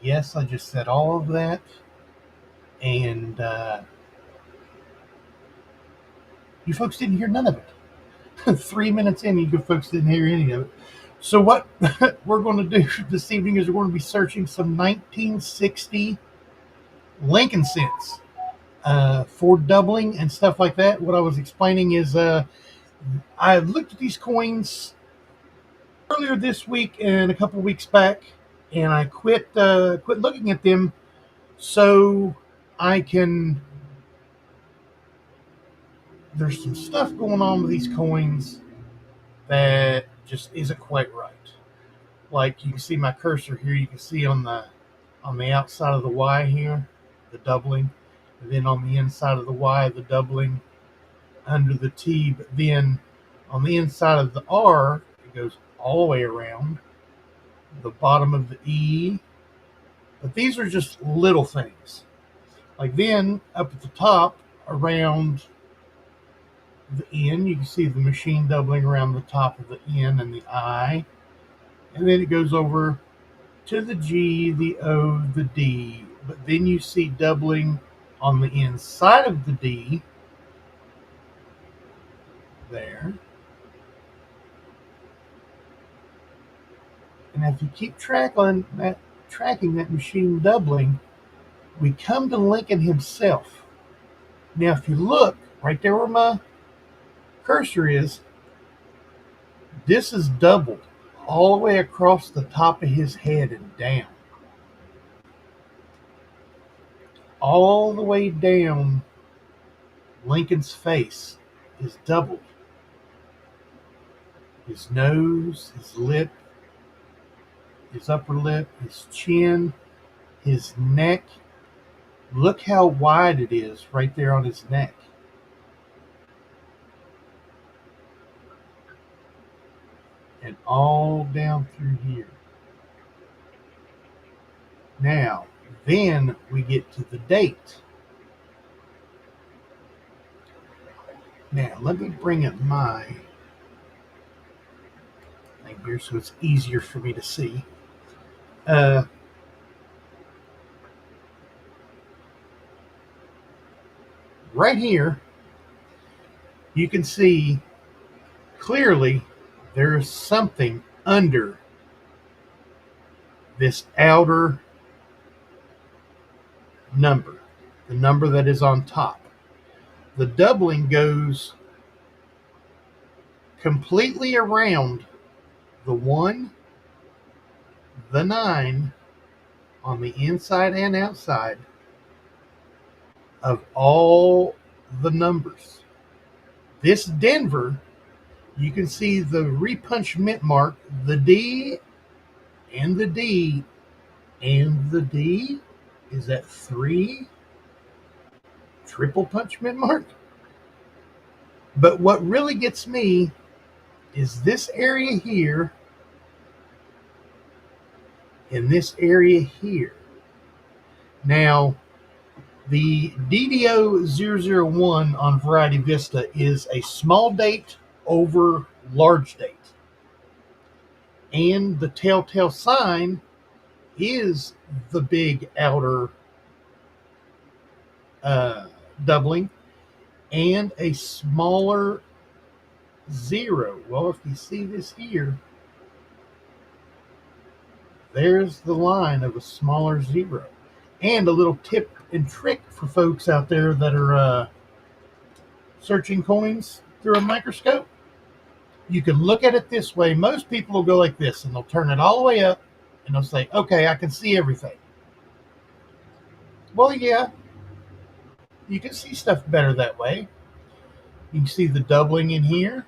Yes, I just said all of that. And you folks didn't hear none of it. 3 minutes in, you folks didn't hear any of it. So what we're going to do this evening is we're going to be searching some 1960 Lincoln cents for doubling and stuff like that. What I was explaining is I looked at these coins earlier this week and a couple weeks back, and I quit looking at them so I can. There's some stuff going on with these coins that just isn't quite right. Like you can see my cursor here, you can see on the outside of the Y here, the doubling, and then on the inside of the Y, the doubling under the T, but then on the inside of the R, it goes all the way around the bottom of the E. But these are just little things. Like then up at the top around the N, you can see the machine doubling around the top of the N and the I. And then it goes over to the G, the O, the D. But then you see doubling on the inside of the D there. And if you keep tracking that machine doubling, we come to Lincoln himself. Now, if you look right there where my cursor is, this is doubled all the way across the top of his head and down. All the way down Lincoln's face is doubled. His nose, his lip, his upper lip, his chin, his neck. Look how wide it is right there on his neck. And all down through here. Now, then we get to the date. Now, let me bring up my thing here so it's easier for me to see. Right here, you can see clearly there's something under this outer number, the number that is on top. The doubling goes completely around the 1, the 9 on the inside and outside of all the numbers. This Denver, you can see the repunch mint mark, the D and the D and the D. Is that 3 triple punch mint mark? But what really gets me is this area here and this area here. Now, the DDO001 on Variety Vista is a small date over large date. And the telltale sign is the big outer doubling and a smaller 0. Well, if you see this here, there's the line of a smaller 0. And a little tip and trick for folks out there that are searching coins through a microscope. You can look at it this way. Most people will go like this, and they'll turn it all the way up, and they'll say, okay, I can see everything. Well, yeah, you can see stuff better that way. You can see the doubling in here.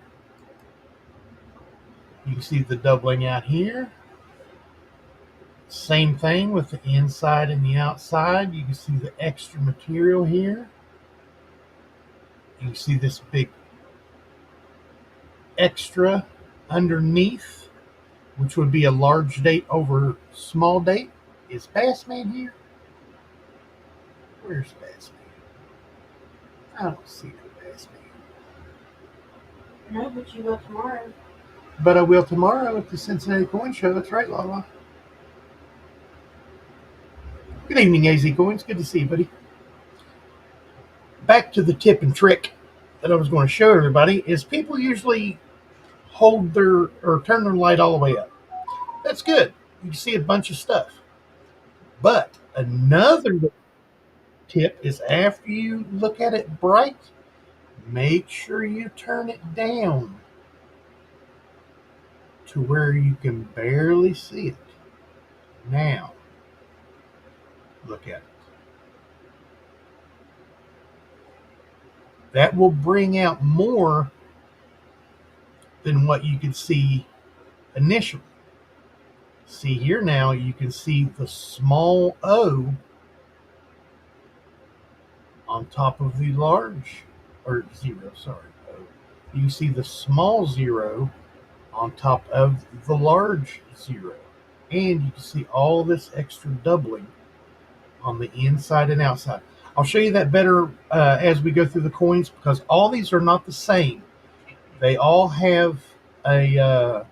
You can see the doubling out here. Same thing with the inside and the outside. You can see the extra material here. You can see this big extra underneath, which would be a large date over small date. Is Bassman here? Where's Bassman? I don't see no Bassman. No, but you will tomorrow. But I will tomorrow at the Cincinnati Coin Show. That's right, Lala. Good evening, AZ Coins. Good to see you, buddy. Back to the tip and trick that I was going to show everybody is people usually hold their or turn their light all the way up. That's good. You can see a bunch of stuff. But another tip is after you look at it bright, make sure you turn it down to where you can barely see it. Now, look at it. That will bring out more than what you could see initially. See here now, you can see the small O on top of the large, or zero, sorry. You can see the small zero on top of the large zero. And you can see all this extra doubling on the inside and outside. I'll show you that better as we go through the coins because all these are not the same. They all have a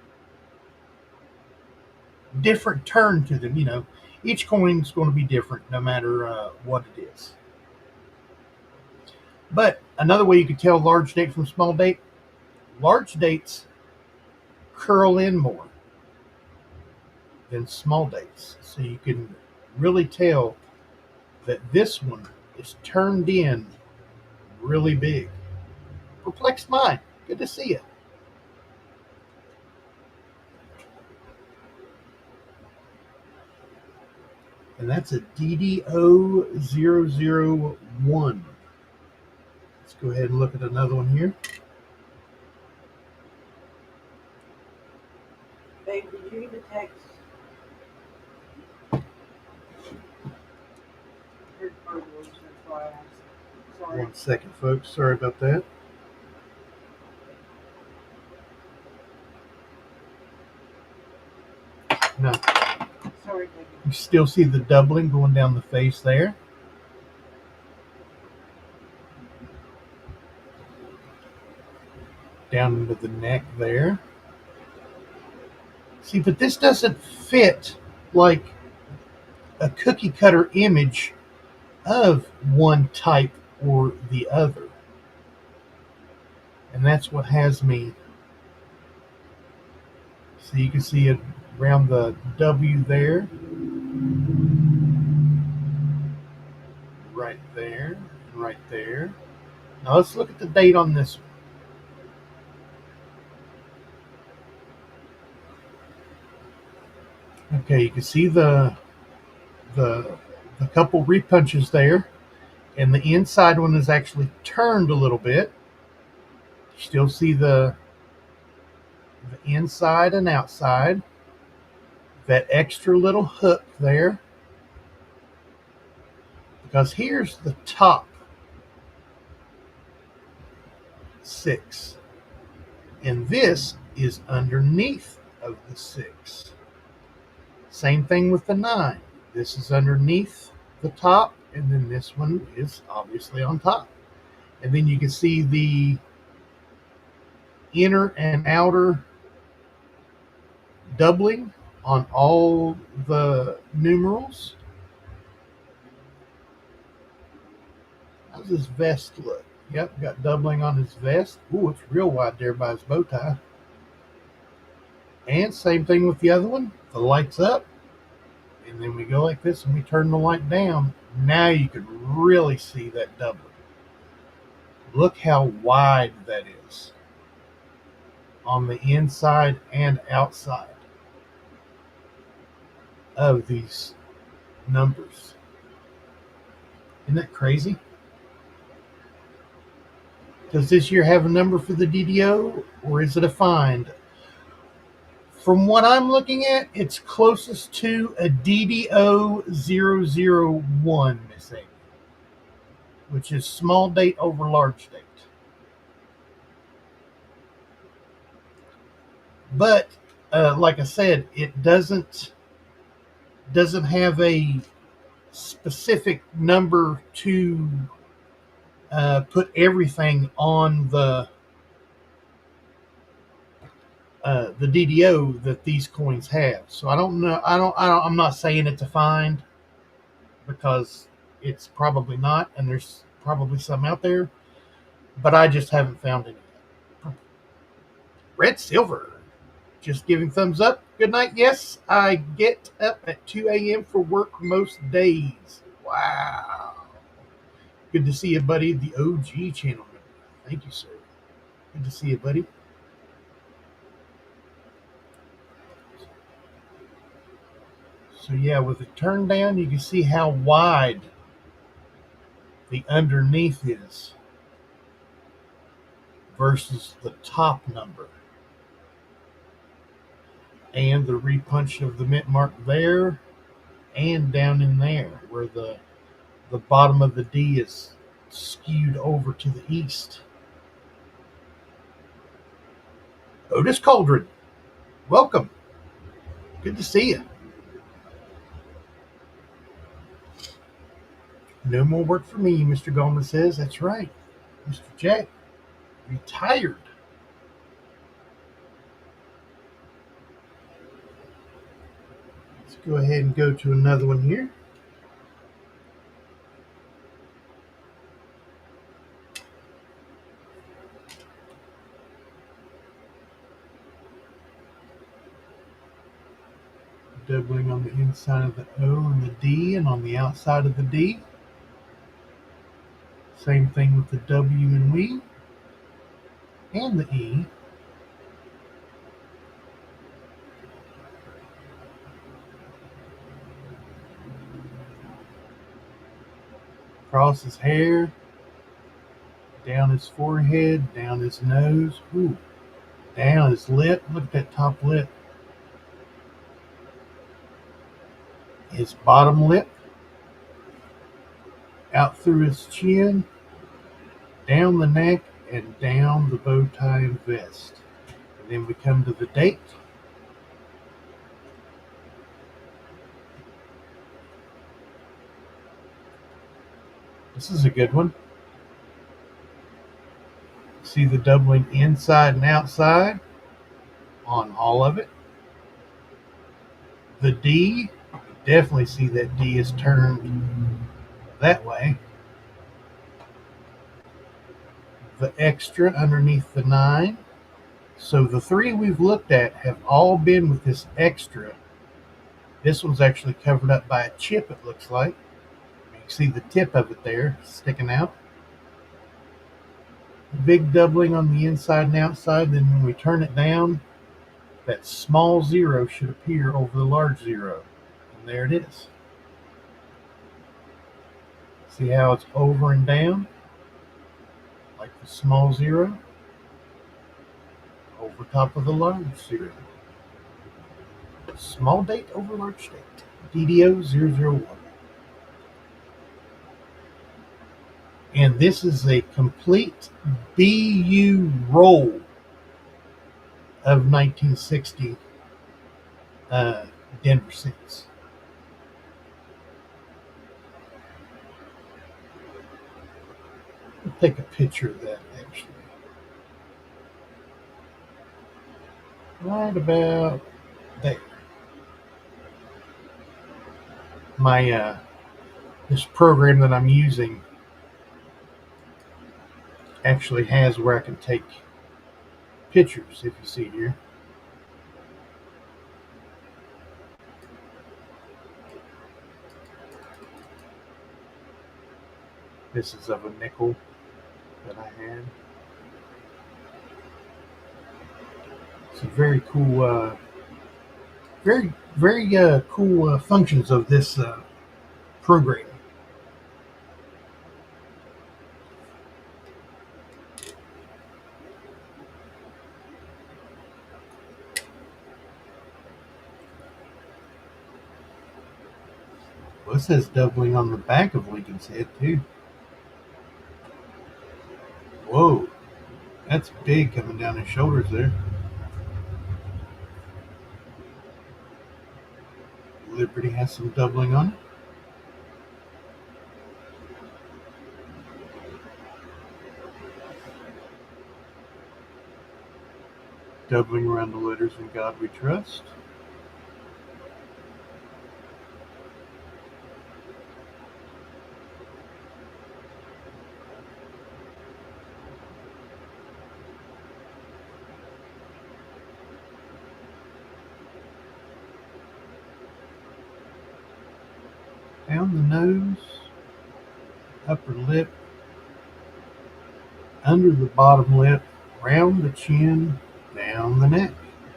different turn to them. You know, each coin is going to be different no matter what it is. But another way you could tell large date from small date, large dates curl in more than small dates. So you can really tell that this one is turned in really big. Perplexed mind. Good to see you. And that's a DDO001. Let's go ahead and look at another one here. Babe, did you get the text? Sorry. 1 second, folks. Sorry about that. No. Sorry, baby. You still see the doubling going down the face there. Down into the neck there. See, but this doesn't fit like a cookie cutter image of one type or the other. And that's what has me. So you can see it around the W there. Right there. Right there. Now let's look at the date on this one. Okay, you can see the couple repunches there, and the inside one is actually turned a little bit. You still see the inside and outside. That extra little hook there, because here's the top 6, and this is underneath of the 6. Same thing with the 9. This is underneath the top, and then this one is obviously on top. And then you can see the inner and outer doubling on all the numerals. How's his vest look? Yep, got doubling on his vest. Ooh, it's real wide there by his bow tie. And same thing with the other one. The light's up, and then we go like this and we turn the light down. Now you can really see that doubling. Look how wide that is on the inside and outside of these numbers. Isn't that crazy? Does this year have a number for the DDO, or is it a find? From what I'm looking at, it's closest to a DDO001, Miss Amy, which is small date over large date. But like I said, it doesn't have a specific number to put everything on the DDO that these coins have. So I don't know. I'm not saying it's a find, because it's probably not, and there's probably some out there, but I just haven't found any yet. Red Silver, just giving thumbs up. Good night. Yes, I get up at 2 a.m. for work most days. Wow. Good to see you, buddy. The OG channel member. Thank you, sir. Good to see you, buddy. So yeah, with it turned down, you can see how wide the underneath is versus the top number. And the repunch of the mint mark there and down in there where the bottom of the D is skewed over to the east. Otis Cauldron, welcome. Good to see you. No more work for me, Mr. Goldman says. That's right. Mr. Jack, retired. Let's go ahead and go to another one here. Doubling on the inside of the O and the D, and on the outside of the D. Same thing with the W and we and the E. Across his hair, down his forehead, down his nose, ooh, down his lip. Look at that top lip. His bottom lip, out through his chin, down the neck, and down the bow tie and vest. And then we come to the date. This is a good one. See the doubling inside and outside on all of it. The D, definitely see that D is turned that way. The extra underneath the 9. So the 3 we've looked at have all been with this extra. This one's actually covered up by a chip, it looks like. You can see the tip of it there sticking out. Big doubling on the inside and outside. Then when we turn it down, that small 0 should appear over the large 0. And there it is. See how it's over and down? Like the small 0 over top of the large 0. Small date over large date. DDO 001. And this is a complete BU roll of 1960 Denver Saints. I'll take a picture of that actually. Right about there. My this program that I'm using actually has where I can take pictures, if you see here. This is of a nickel that I had. Some very cool, very cool functions of this program. Well, it says doubling on the back of Lincoln's head too. Whoa, that's big coming down his shoulders there. Liberty has some doubling on it. Doubling around the letters "In God We Trust." down the nose, upper lip, under the bottom lip, round the chin, down the neck,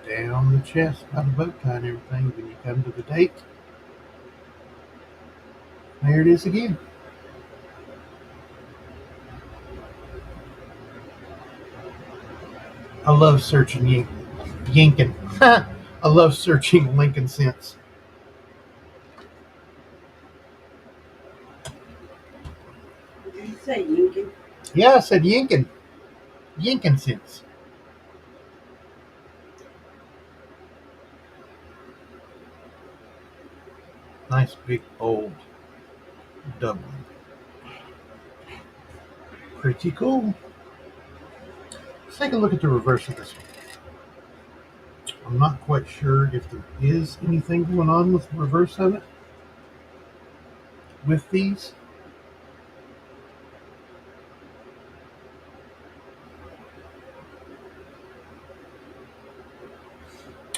down the chest by the bow tie and everything. When you come to the date, there it is again. I love searching yanking. I love searching Lincoln scents. Did you say Yinkin? Yeah, I said yanking. Yanking scents. Nice big bold doubling. Pretty cool. Let's take a look at the reverse of this one. I'm not quite sure if there is anything going on with the reverse of it with these.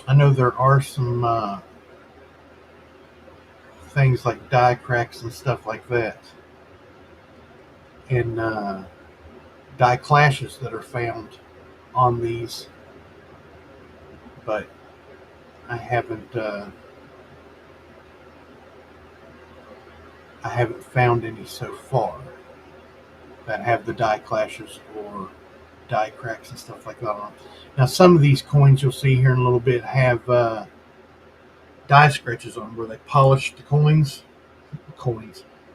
I know there are some things like die cracks and stuff like that, and die clashes that are found on these, but I haven't found any so far that have the die clashes or die cracks and stuff like that on. Now, some of these coins you'll see here in a little bit have die scratches on where they polished the coins,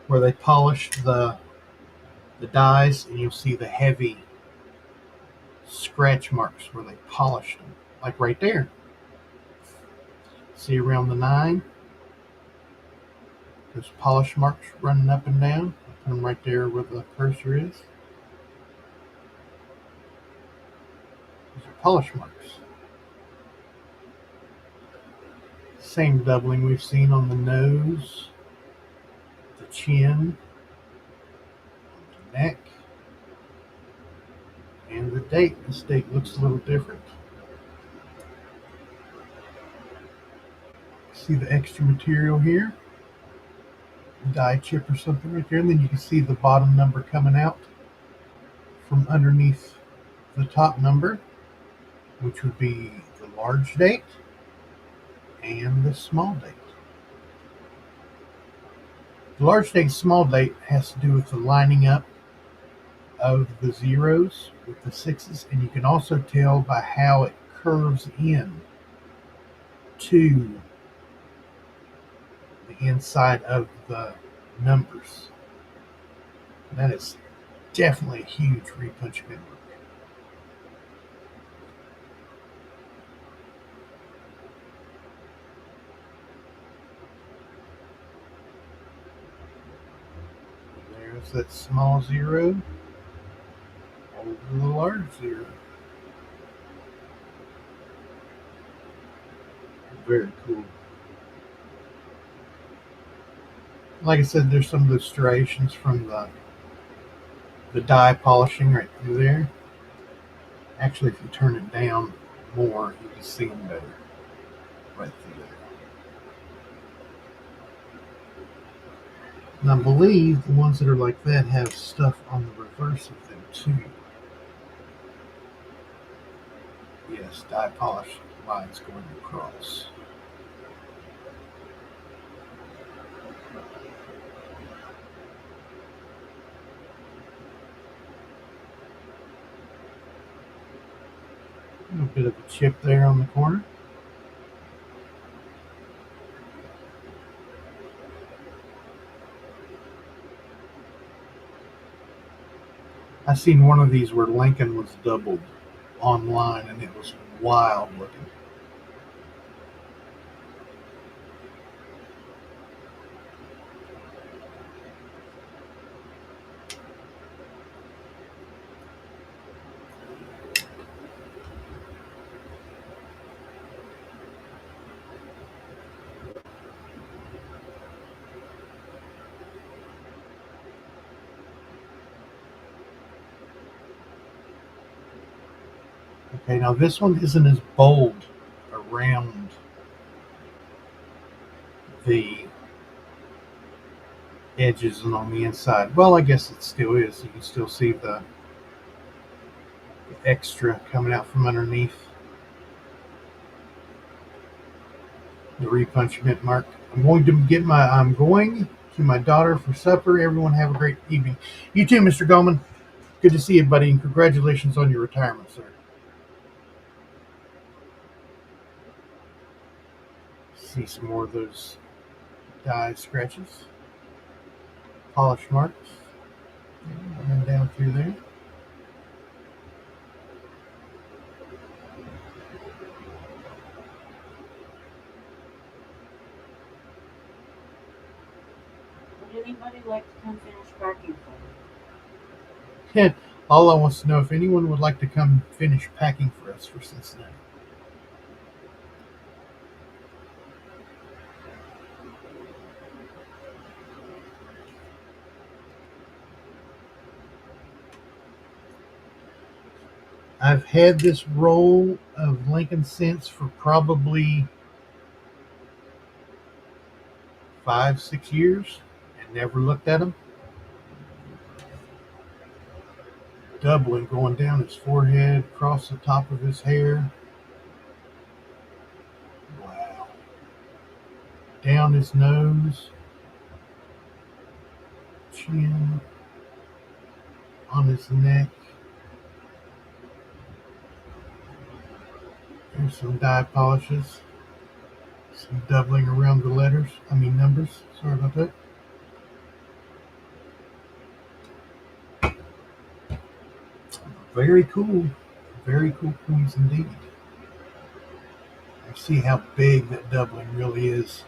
where they polished the dies, and you'll see the heavy scratch marks where they polished them, like right there. See around the 9, there's polish marks running up and down. I put them right there where the cursor is. These are polish marks. Same doubling we've seen on the nose, the chin, the neck, and the date. This date looks a little different. See the extra material here? Die chip or something right there, and then you can see the bottom number coming out from underneath the top number, which would be the large date and the small date. The large date and small date has to do with the lining up of the zeros with the 6s, and you can also tell by how it curves in to the inside of the numbers. That is definitely a huge repunch member. There's that small 0 over the large 0. Very cool. Like I said, there's some of those striations from the die polishing right through there. Actually, if you turn it down more, you can see them better right through there. And I believe the ones that are like that have stuff on the reverse of them too. Yes, die polish lines going across. A little bit of a chip there on the corner. I seen one of these where Lincoln was doubled online, and it was wild looking. Okay, now this one isn't as bold around the edges and on the inside. Well, I guess it still is. You can still see the extra coming out from underneath the repunchment mark. I'm going to my daughter for supper. Everyone have a great evening. You too, Mr. Goldman. Good to see you, buddy, and congratulations on your retirement, sir. See some more of those die scratches, polish marks, and down through there. Would anybody like to come finish packing for me? And Allah wants to know if anyone would like to come finish packing for us for Cincinnati. I've had this roll of Lincoln Cents for probably 5-6 years and never looked at them. Doubling going down his forehead, across the top of his hair. Wow. Down his nose, chin, on his neck. There's some dye polishes. Some doubling around the numbers. Sorry about that. Very cool. Very cool coins indeed. I see how big that doubling really is.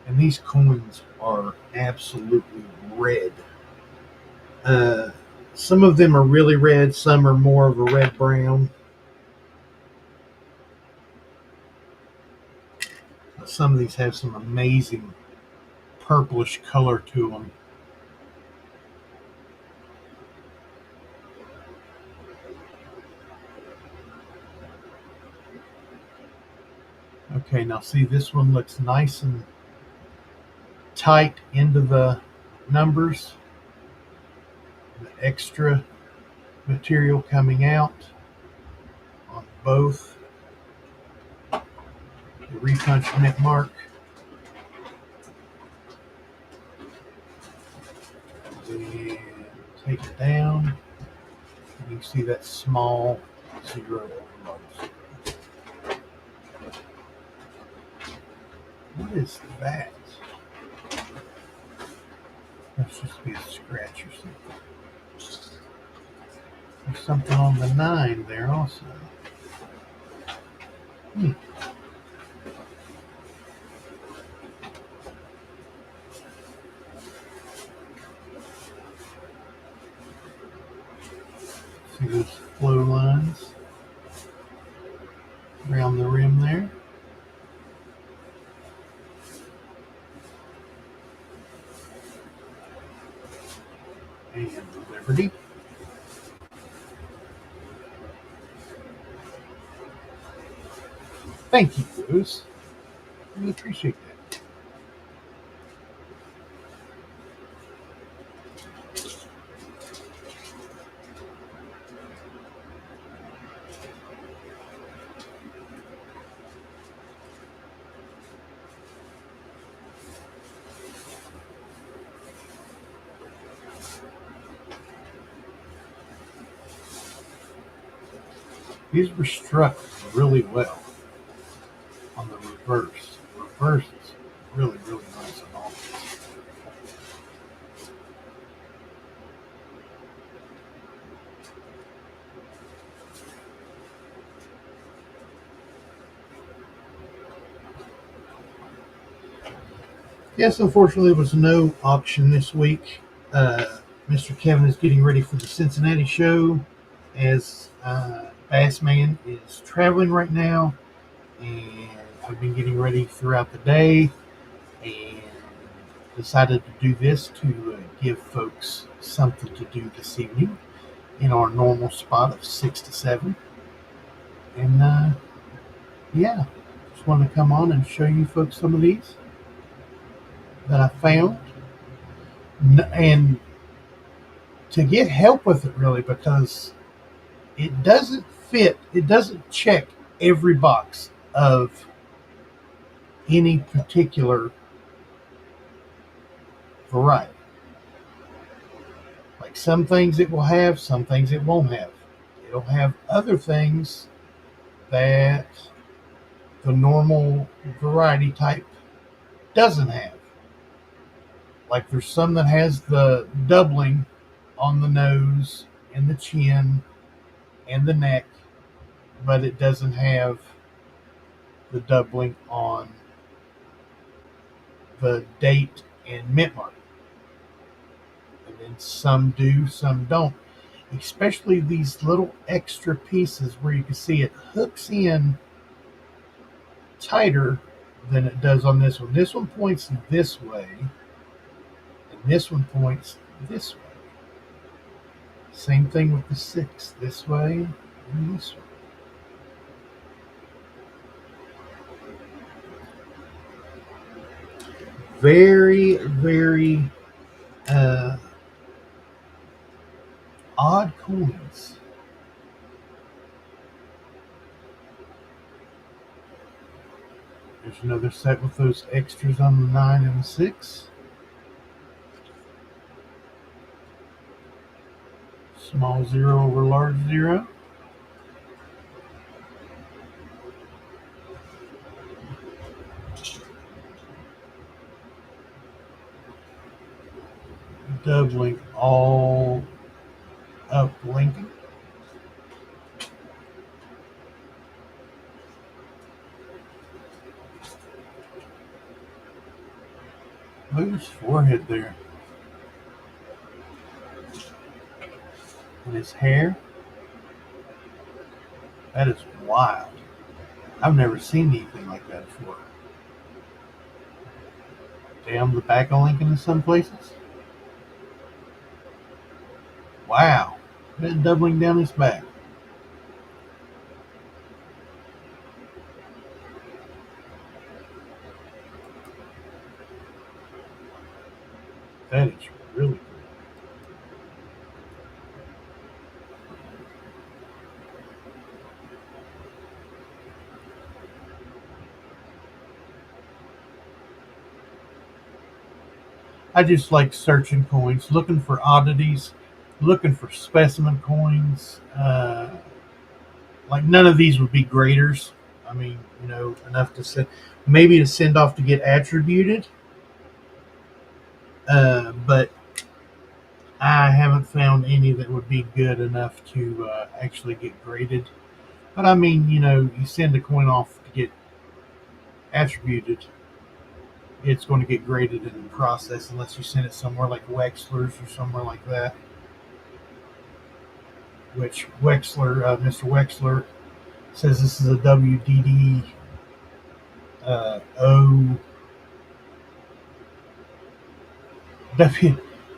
And these coins are absolutely red. Some of them are really red, some are more of a red brown. Some of these have some amazing purplish color to them. Okay, now see, this one looks nice and tight into the numbers. The extra material coming out on both the repunchment mark and take it down. And you can see that small zero overloads. What is that? That's just be a scratch or something. There's something on the 9 there also. See those flow lines around the rim there. And Liberty. Thank you, Bruce. I really appreciate that. These were struck really well on the reverse. The reverse is really, really nice and all. Yes, unfortunately, there was no auction this week. Mr. Kevin is getting ready for the Cincinnati show as Bassman is traveling right now, and I've been getting ready throughout the day and decided to do this to give folks something to do this evening in our normal spot of 6 to 7. And yeah, just wanted to come on and show you folks some of these that I found. And to get help with it, really, because it doesn't fit, it doesn't check every box of any particular variety. Like some things it will have, some things it won't have. It'll have other things that the normal variety type doesn't have. Like there's some that has the doubling on the nose and the chin and the neck, but it doesn't have the doubling on the date and mint mark. And then some do, some don't. Especially these little extra pieces where you can see it hooks in tighter than it does on this one. This one points this way, and this one points this way. Same thing with the 6, this way and this way. Very, very odd coins. There's another set with those extras on the 9 and the 6. Small 0 over large 0. Doubling all up Lincoln. Look at his forehead there. And his hair. That is wild. I've never seen anything like that before. Down the back of Lincoln in some places. Wow. That doubling down his back. That is really cool. I just like searching coins, looking for oddities, looking for specimen coins. Like none of these would be graders. I mean, enough to send, maybe to send off to get attributed. But I haven't found any that would be good enough to actually get graded. But I mean, you send a coin off to get attributed, it's going to get graded in the process unless you send it somewhere like Wexler's or somewhere like that. Which Wexler, Mr. Wexler, says this is a WDD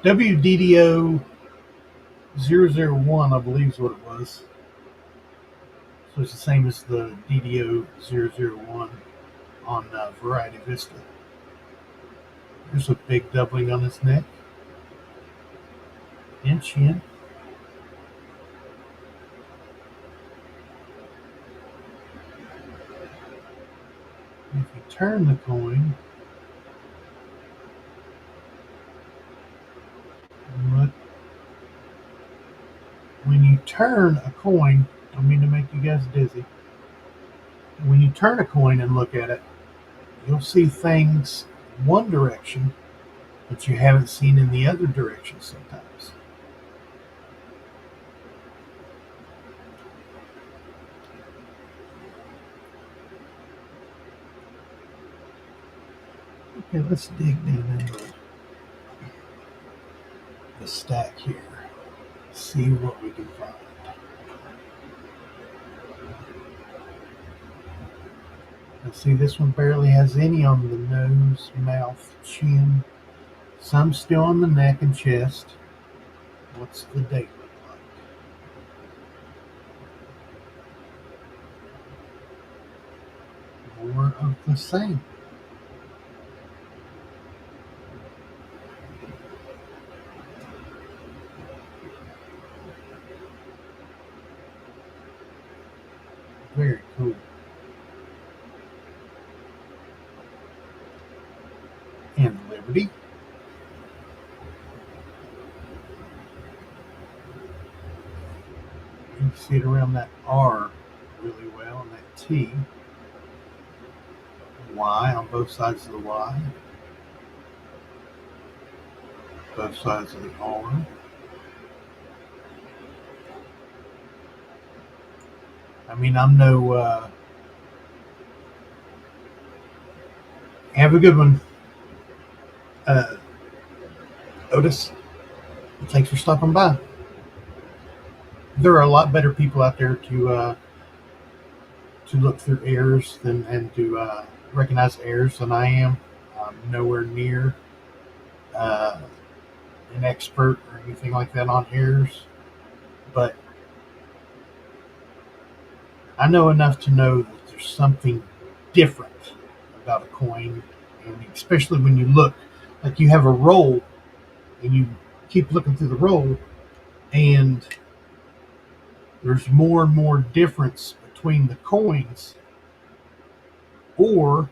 WDDO 001, I believe is what it was. So it's the same as the DDO 001 on Variety Vista. There's a big doubling on his neck and chin. If you turn the coin, when you turn a coin, I don't mean to make you guys dizzy. When you turn a coin and look at it, you'll see things one direction that you haven't seen in the other direction sometimes. Okay, let's dig down into the the stack here. See what we can find. Now see, this one barely has any on the nose, mouth, chin. Some still on the neck and chest. What's the date look like? More of the same. Very cool. And Liberty. You can see it around that R really well, and that T. Y on both sides of the Y. Both sides of the R. I mean, I'm no. Have a good one, Otis. Thanks for stopping by. There are a lot better people out there to look through errors and to recognize errors than I am. I'm nowhere near an expert or anything like that on errors, but I know enough to know that there's something different about a coin, and especially when you look, like you have a roll, and you keep looking through the roll, and there's more and more difference between the coins, or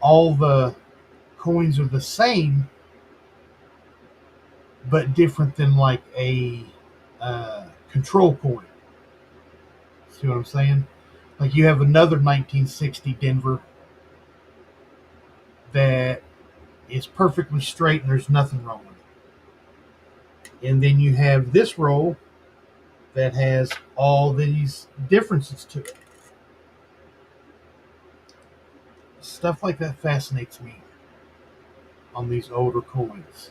all the coins are the same but different than like a control coin. See what I'm saying? Like you have another 1960 Denver that is perfectly straight and there's nothing wrong with it. And then you have this roll that has all these differences to it. Stuff like that fascinates me on these older coins.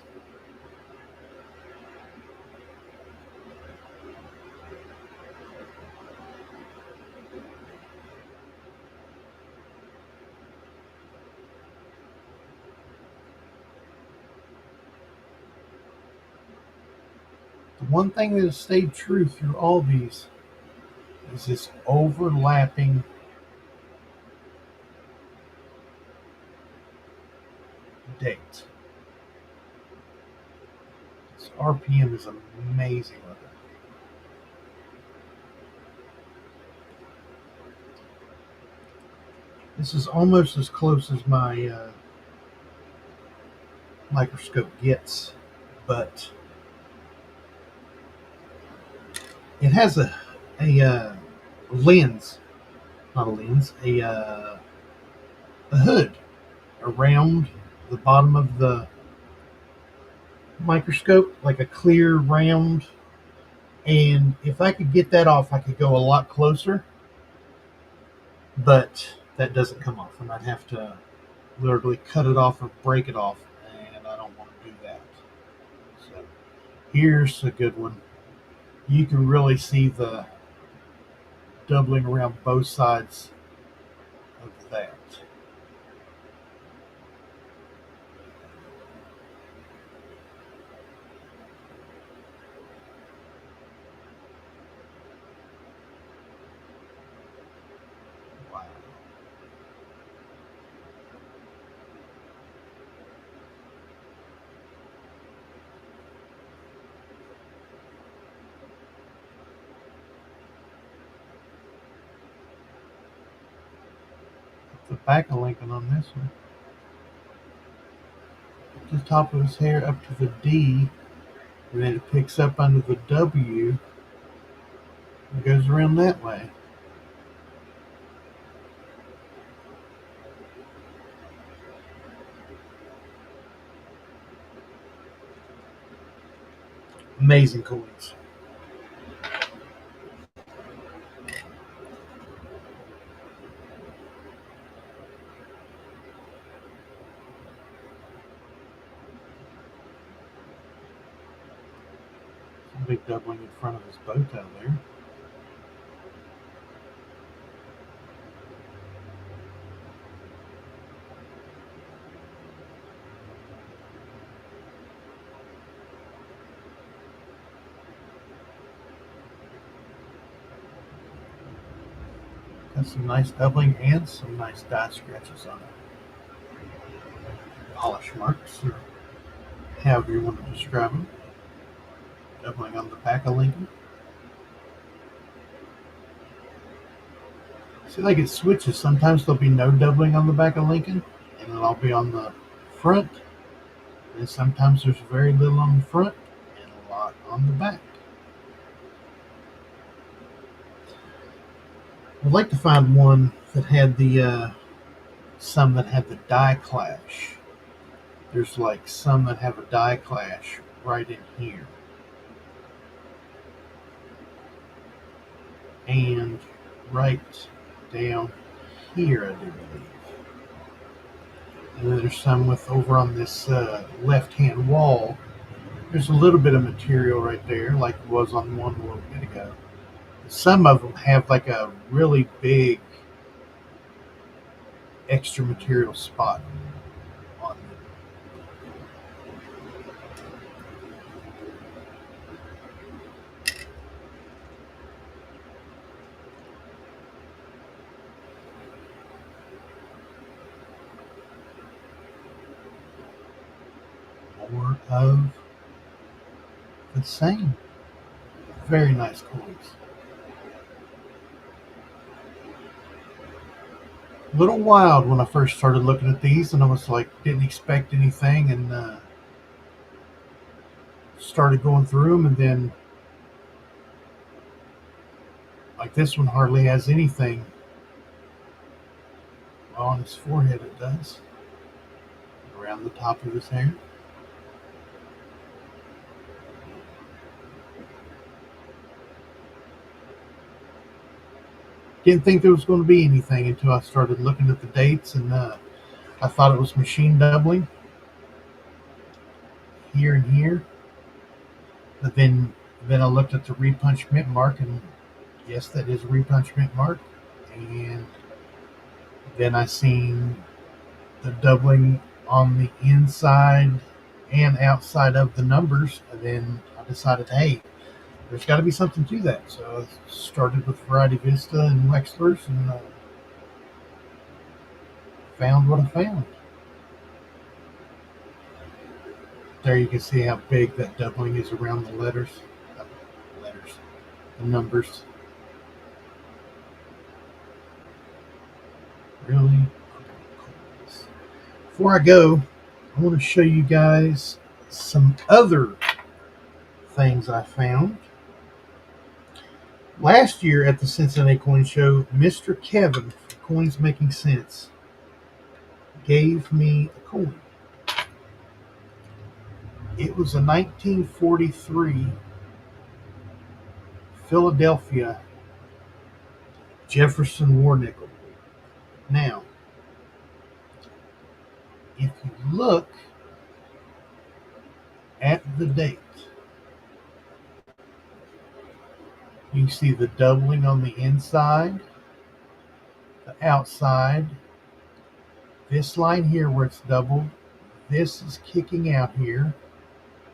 The one thing that has stayed true through all these is this overlapping date. This RPM is amazing with it. This is almost as close as my microscope gets, but it has a lens, not a lens, a hood around the bottom of the microscope, like a clear round. And if I could get that off, I could go a lot closer, but that doesn't come off, and I'd have to literally cut it off or break it off, and I don't want to do that. So here's a good one. You can really see the doubling around both sides of that. Wow. The back of Lincoln on this one. The top of his hair up to the D, and then it picks up under the W and goes around that way. Amazing coins. big doubling in front of his bow tie there. Got some nice doubling and some nice die scratches on it. Polish marks, or however you want to describe them. Doubling on the back of Lincoln. See, like it switches. Sometimes there'll be no doubling on the back of Lincoln, and then I'll be on the front. And sometimes there's very little on the front and a lot on the back. I'd like to find one that had the some that had the die clash. There's like some that have a die clash right in here. And right down here, I do believe. And then there's some with over on this left-hand wall. There's a little bit of material right there, like it was on one a little bit ago. Some of them have like a really big extra material spot on them. More of the same. Very nice coins. A little wild when I first started looking at these, and I was like, didn't expect anything, and started going through them, and then like this one hardly has anything. Well, on his forehead it does. Around the top of his hair. Didn't think there was going to be anything until I started looking at the dates, and I thought it was machine doubling here and here. But then I looked at the repunch mint mark, and yes, that is a repunch mint mark. And then I seen the doubling on the inside and outside of the numbers, and then I decided, hey, there's got to be something to that. So I started with Variety Vista and Wexler's, and found what I found. There you can see how big that doubling is around the letters, the numbers. Really cool. Before I go, I want to show you guys some other things I found. Last year at the Cincinnati Coin Show, Mr. Kevin from Coins Making Sense gave me a coin. It was a 1943 Philadelphia Jefferson War nickel. Now, if you look at the date, you can see the doubling on the inside, the outside, this line here where it's doubled, this is kicking out here,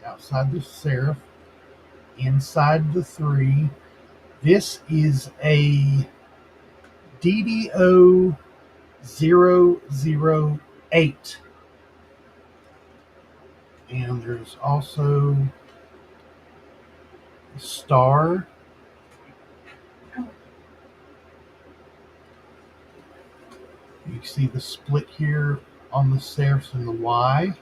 outside the serif, inside the 3. This is a DDO 008. And there's also a star. You can see the split here on the serifs and the Y.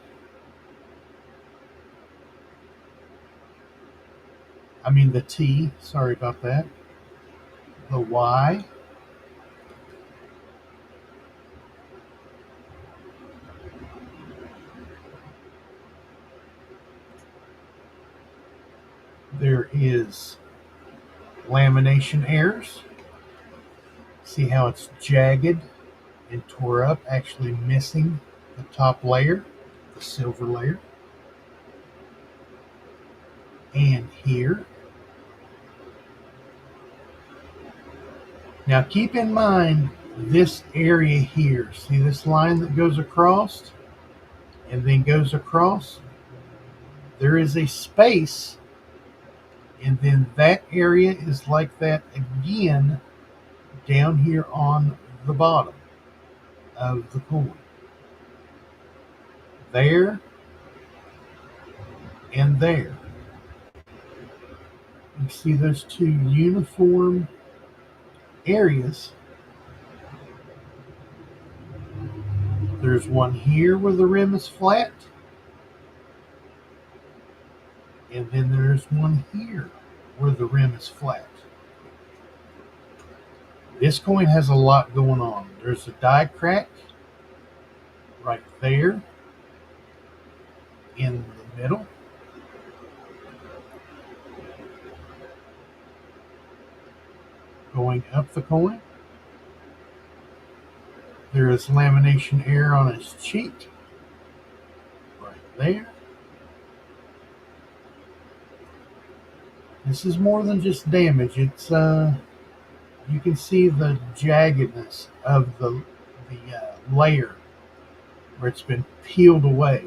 I mean the T, sorry about that. The Y. There is lamination errors. See how it's jagged and tore up, actually missing the top layer, the silver layer. And here Now keep in mind this area here. See this line that goes across and then goes across? There is a space, and then that area is like that again down here on the bottom of the coin. There and there. You see those two uniform areas. There's one here where the rim is flat, and then there's one here where the rim is flat. This coin has a lot going on. There's a die crack right there in the middle. Going up the coin. There is lamination error on its cheek right there. This is more than just damage. It's you can see the jaggedness of the layer where it's been peeled away.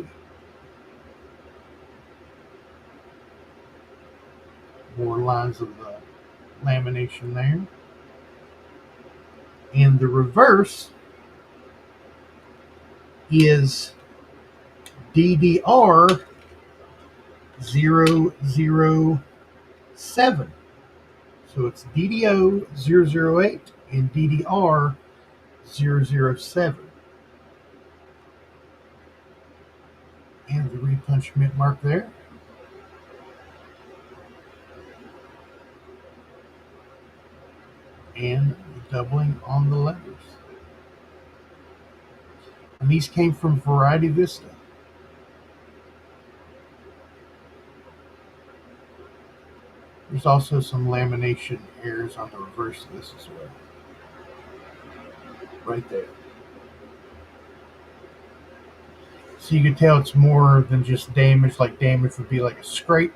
More lines of the lamination there. And the reverse is DDR 007. So it's DDO 008 and DDR 007. And the repunchment mark there. And the doubling on the letters. And these came from Variety Vista. There's also some lamination errors on the reverse of this as well. Right there. So you can tell it's more than just damage, like damage would be like a scrape.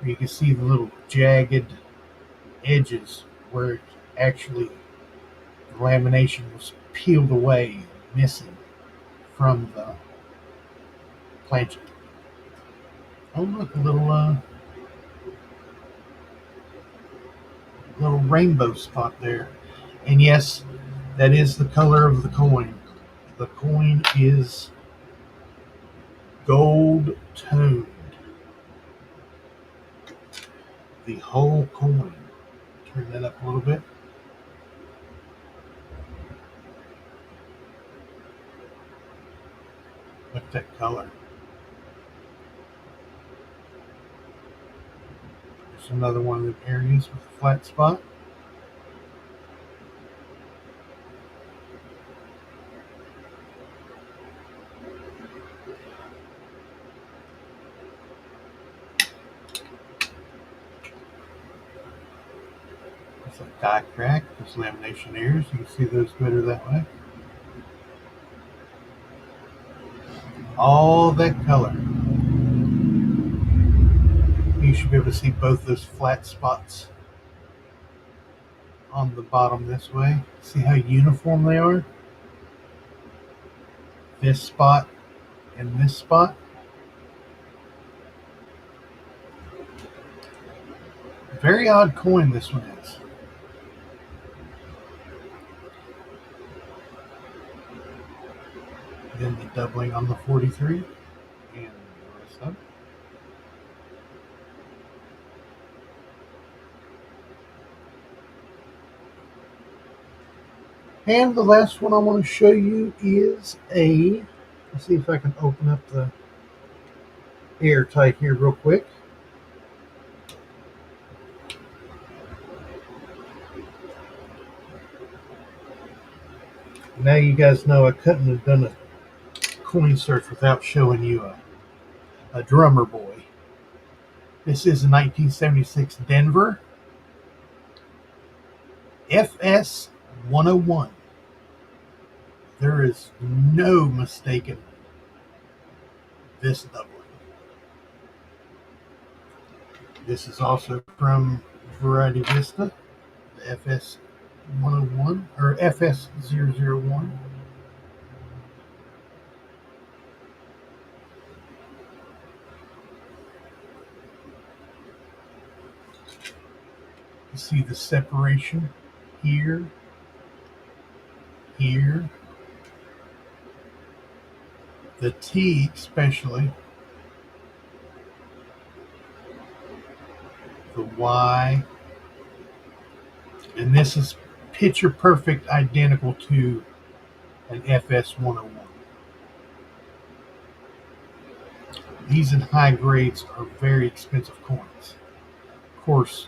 Or you can see the little jagged edges where actually the lamination was peeled away, missing from the planchet. Oh look, a little rainbow spot there. And yes, that is the color of the coin. The coin is gold toned. The whole coin. Turn that up a little bit. Look at that color. There's another one of the areas with a flat spot. There's a die crack, there's lamination errors. You can see those better that way. All that color. You should be able to see both those flat spots on the bottom this way. See how uniform they are? This spot and this spot. Very odd coin this one is. Then the doubling on the 43 and the rest of it. And the last one I want to show you is let's see if I can open up the airtight here real quick. Now you guys know I couldn't have done a coin search without showing you a drummer boy. This is a 1976 Denver FS 101. There is no mistaking this doubling. This is also from Variety Vista, the FS 101 or FS001. You see the separation here, here, the T especially, the Y, and this is picture perfect identical to an FS101. These in high grades are very expensive coins. Of course,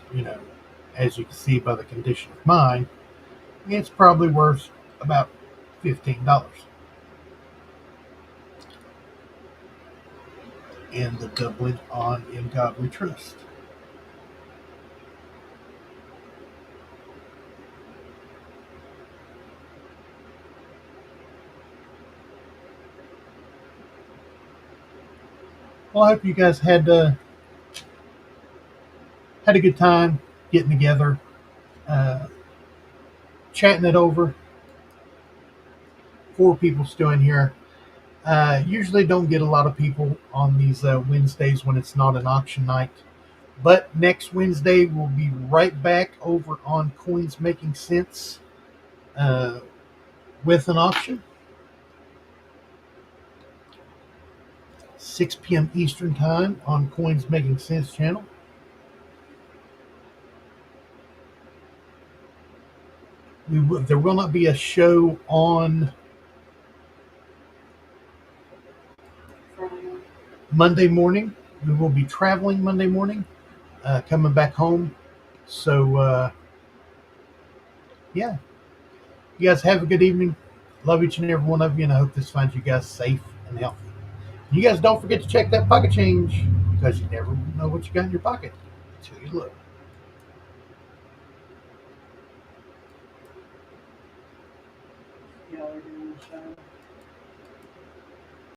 as you can see by the condition of mine, it's probably worth about $15. And the doublet on In God We Trust. Well, I hope you guys had a good time getting together, uh, chatting it over. 4 people still in here. Usually don't get a lot of people on these Wednesdays when it's not an auction night. But next Wednesday we'll be right back over on Coins Making Sense uh, with an auction. 6 p.m. Eastern Time on Coins Making Sense channel. There will not be a show on Friday. Monday morning. We will be traveling Monday morning, coming back home. So, yeah. You guys have a good evening. Love each and every one of you, and I hope this finds you guys safe and healthy. You guys don't forget to check that pocket change because you never know what you got in your pocket until you look. Y'all are doing the show.